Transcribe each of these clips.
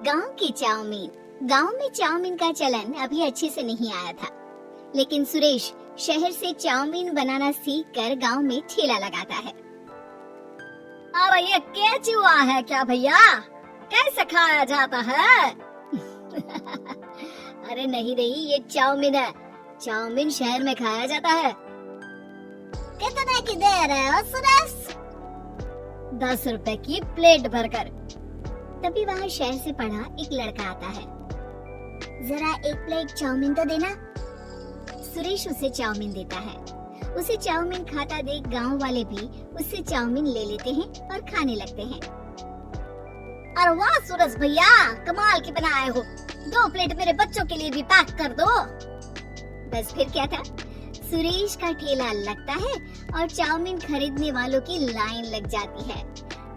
गांव की चाउमीन। गांव में चाउमीन का चलन अभी अच्छे से नहीं आया था, लेकिन सुरेश शहर से चाउमीन बनाना सीखकर गांव में ठेला लगाता है। अरे ये केचुआ है क्या भैया? कैसे खाया जाता है? अरे नहीं, ये चाउमीन है। चाउमीन शहर में खाया जाता है। कितने की दे रहे हो सुरेश? 10 रुपए की प्लेट भरकर। तभी वहाँ शहर से पढ़ा एक लड़का आता है। जरा एक प्लेट चाउमीन तो देना। सुरेश उसे चाउमीन देता है। उसे चाउमीन खाता देख गांव वाले भी उससे चाउमीन ले लेते हैं और खाने लगते हैं। अरे वाह सुरेश भैया, कमाल की बनाए हो। 2 प्लेट मेरे बच्चों के लिए भी पैक कर दो। बस फिर क्या था, सुरेश का ठेला लगता है और चाउमीन खरीदने वालों की लाइन लग जाती है।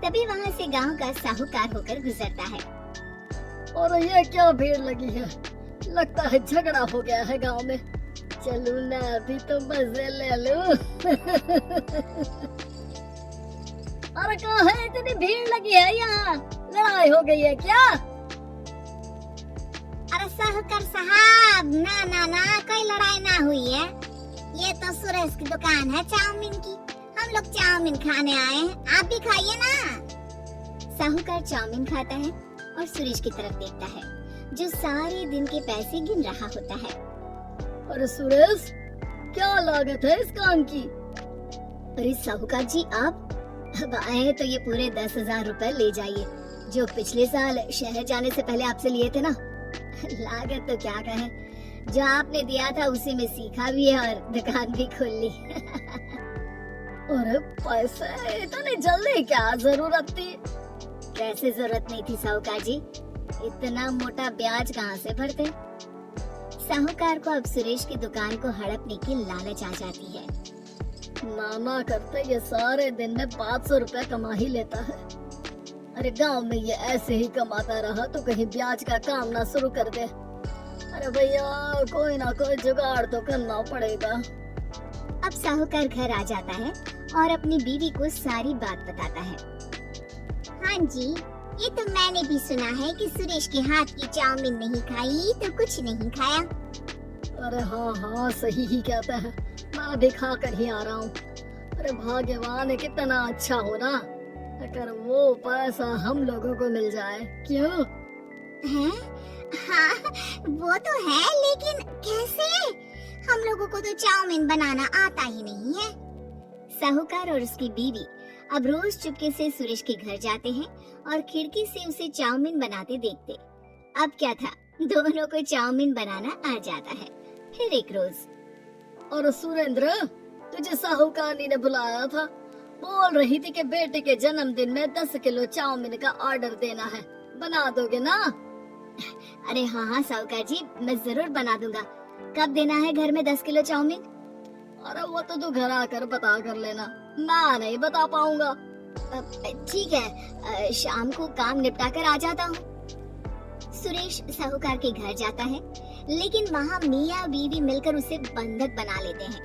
तभी वहाँ से गांव का साहूकार होकर गुजरता है। और ये क्या भीड़ लगी है? लगता है झगड़ा हो गया है गांव में। चलूं ना, अभी तो मजे ले लूं। अरे कहाँ है, इतनी भीड़ लगी है यहाँ? लड़ाई हो गई है क्या? अरे साहूकार साहब, ना कोई लड़ाई ना हुई है। ये तो सुरेश की दुकान है चाउमीन की। हम लोग चाउमीन खाने आए हैं, आप भी खाइए ना। साहूकार चाउमीन खाता है और सुरेश की तरफ देखता है, जो सारे दिन के पैसे गिन रहा होता है। अरे सुरेश, क्या लागत है इस काम की? अरे साहूकार जी, आप अब आए तो ये पूरे 10,000 रुपए ले जाइए, जो पिछले साल शहर जाने से पहले आपसे लिए थे ना। लागत तो क्या कहें, जो आपने दिया था उसी में सीखा भी है और दुकान भी खोल ली। अरे पैसे इतने जल्दी क्या जरूरत थी? कैसे जरूरत नहीं थी साहूकार जी, इतना मोटा ब्याज कहाँ से भरते। साहूकार को अब सुरेश की दुकान को हड़पने की लालच आ जाती है। नाना करते ये सारे दिन में 500 रुपए कमा ही लेता है। अरे गांव में ये ऐसे ही कमाता रहा तो कहीं ब्याज का काम ना शुरू कर दे। अरे भैया, कोई ना कोई जुगाड़ तो करना पड़ेगा। अब साहूकार घर आ जाता है और अपनी बीवी को सारी बात बताता है। हाँ जी, ये तो मैंने भी सुना है कि सुरेश के हाथ की चाउमीन नहीं खाई तो कुछ नहीं खाया। अरे हाँ, सही ही कहता है। मैं भी खा कर ही आ रहा हूँ। अरे भाग्यवान है, कितना अच्छा हो ना अगर वो पैसा हम लोगों को मिल जाए। क्यों है? हाँ, वो तो है, लेकिन कैसे? हम लोगों को तो चाउमीन बनाना आता ही नहीं है। साहूकार और उसकी बीवी अब रोज चुपके से सुरेश के घर जाते हैं और खिड़की से उसे चाउमीन बनाते देखते। अब क्या था, दोनों को चाउमीन बनाना आ जाता है। फिर एक रोज, और सुरेंद्र, तुझे साहूकारनी ने बुलाया था। बोल रही थी कि बेटे के जन्मदिन में 10 किलो चाउमीन का ऑर्डर देना है, बना दोगे ना? अरे हाँ साहूकार जी, मैं जरूर बना दूंगा। कब देना है घर में 10 किलो चाउमीन? अरे वो तो तू घर आकर बता कर लेना, मैं नहीं बता पाऊंगा। ठीक है, शाम को काम निपटा कर आ जाता हूँ। सुरेश साहूकार के घर जाता है, लेकिन वहाँ मियाँ बीवी मिलकर उसे बंधक बना लेते हैं।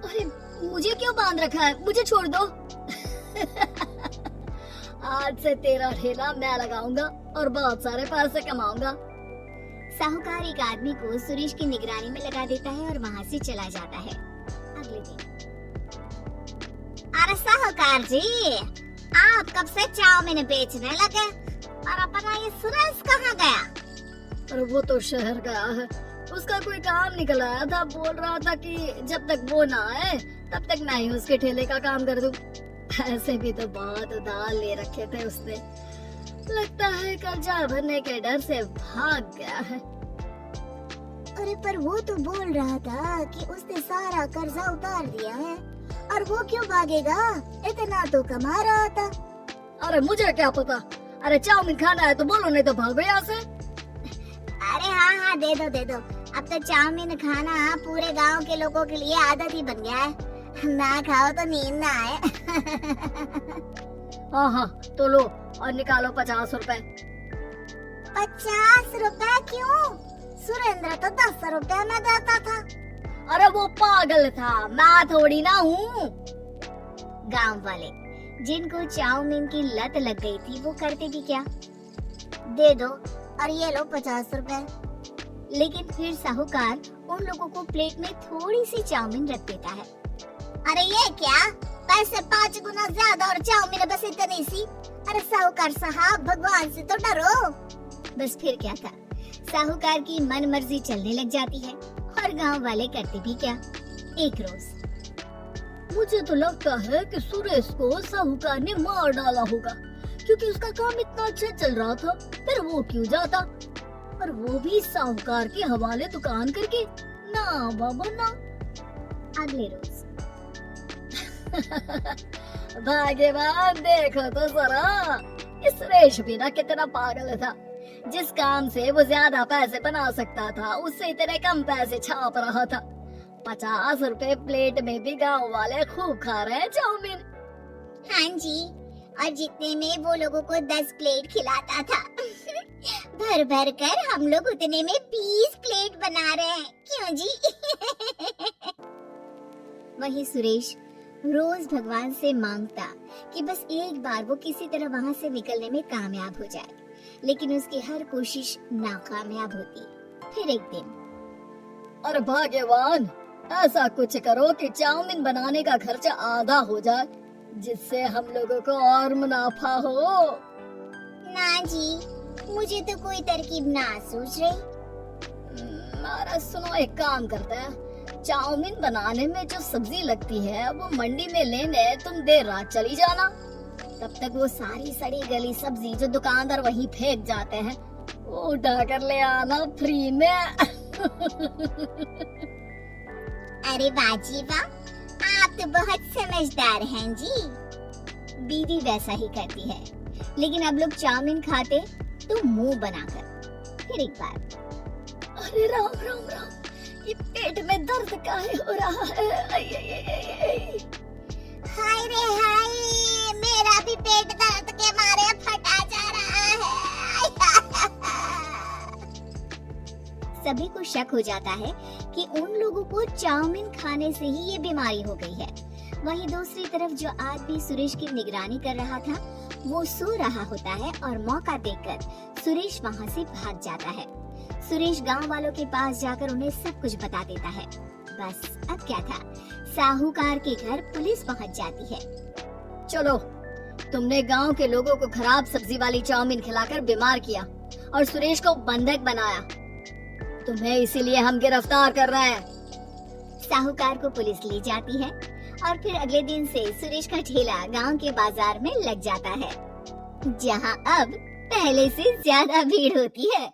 अरे मुझे क्यों बांध रखा है, मुझे छोड़ दो। आज से तेरा ठेला मैं लगाऊंगा और बहुत सारे पैसे कमाऊंगा। साहूकार एक आदमी को सुरेश की निगरानी में लगा देता है और वहाँ से चला जाता है। अगले दिन, अरे साहूकार जी, आप कब से चाउमीन बेचने लगे? और अपना ये सुरेश कहाँ गया? अरे वो तो शहर गया है, उसका कोई काम निकल आया था। बोल रहा था कि जब तक वो ना आए तब तक मैं ही उसके ठेले का काम कर दूं। ऐसे भी तो बहुत उधार ले रखे थे उसने। लगता है कर्जा भरने के डर से भाग गया है। अरे पर वो तो बोल रहा था कि उसने सारा कर्जा उतार दिया है, और वो क्यों भागेगा? इतना तो कमा रहा था। अरे मुझे क्या पता। अरे चाउमीन खाना है तो बोलो, नहीं तो भागो यहाँ से। अरे हाँ, दे दो। अब तो चाउमीन खाना पूरे गांव के लोगों के लिए आदत ही बन गया है। ना खाओ तो नींद ना आए। हाँ, तो लो और निकालो 50 रुपए। 50 रुपए क्यों? सुरेंद्र तो 10 रुपए में देता था। अरे वो पागल था, मैं थोड़ी ना हूँ। गांव वाले जिनको चाउमीन की लत लग गई थी, वो करते भी क्या? दे दो, और ये लो 50 रुपए। लेकिन फिर साहूकार उन लोगों को प्लेट में थोड़ी सी चाउमीन रख देता है। अरे ये क्या, पैसे 5 गुना ज्यादा और चाउमीन बस इतनी सी। अरे साहूकार साहब, भगवान से तो डरो। बस फिर क्या था, साहूकार की मन मर्जी चलने लग जाती है और गांव वाले करते भी क्या। एक रोज मुझे तो लगता है कि सुरेश को साहूकार ने मार डाला होगा, क्योंकि उसका काम इतना अच्छा चल रहा था, फिर वो क्यों जाता, और वो भी साहूकार के हवाले दुकान करके। ना बाबा ना। अगले रोज भाग्यवान, देखो तो जरा, इस सुरेश भी ना कितना पागल था। जिस काम से वो ज्यादा पैसे बना सकता था, उससे इतने कम पैसे छाप रहा था। 50 रुपए प्लेट में भी गांव वाले खूब खा रहे हैं चाउमीन। हाँ जी, और जितने में वो लोगों को 10 प्लेट खिलाता था। भर भर कर हम लोग उतने में 20 प्लेट बना रहे हैं, क्यों जी? वही सुरेश रोज भगवान से मांगता कि बस एक बार वो किसी तरह वहाँ से निकलने में कामयाब हो जाए, लेकिन उसकी हर कोशिश नाकामयाब होती। फिर एक दिन, अरे भाग्यवान, ऐसा कुछ करो कि चाउमीन बनाने का खर्चा आधा हो जाए, जिससे हम लोगों को और मुनाफा हो। ना जी, मुझे तो कोई तरकीब ना सूझ रही। अरे सुनो, एक काम करते हैं, चाउमीन बनाने में जो सब्जी लगती है वो मंडी में लेने तुम देर रात चली जाना। तब तक वो सारी सड़ी गली सब्जी जो दुकानदार वहीं फेंक जाते हैं, वो उठा कर ले आना फ्री में। अरे वाह जी वाह, आप तो बहुत समझदार हैं जी। बीवी वैसा ही करती है, लेकिन अब लोग चाउमीन खाते तो मुंह बनाकर। फिर एक बार, अरे राम राम राम, ये पेट में दर्द काहे हो रहा है? हाय रे हाय, मेरा भी पेट दर्द के मारे फटा जा रहा है। सभी को शक हो जाता है कि उन लोगों को चाउमीन खाने से ही ये बीमारी हो गई है। वहीं दूसरी तरफ जो आदमी सुरेश की निगरानी कर रहा था, वो सो रहा होता है और मौका देखकर सुरेश वहाँ से भाग जाता है। सुरेश गांव वालों के पास जाकर उन्हें सब कुछ बता देता है। बस अब क्या था, साहूकार के घर पुलिस पहुँच जाती है। चलो, तुमने गांव के लोगों को खराब सब्जी वाली चाउमीन खिलाकर बीमार किया और सुरेश को बंधक बनाया। तुम्हें इसीलिए हम गिरफ्तार कर रहे हैं। साहूकार को पुलिस ले जाती है और फिर अगले दिन से सुरेश का ठेला गांव के बाजार में लग जाता है, जहां अब पहले से ज्यादा भीड़ होती है।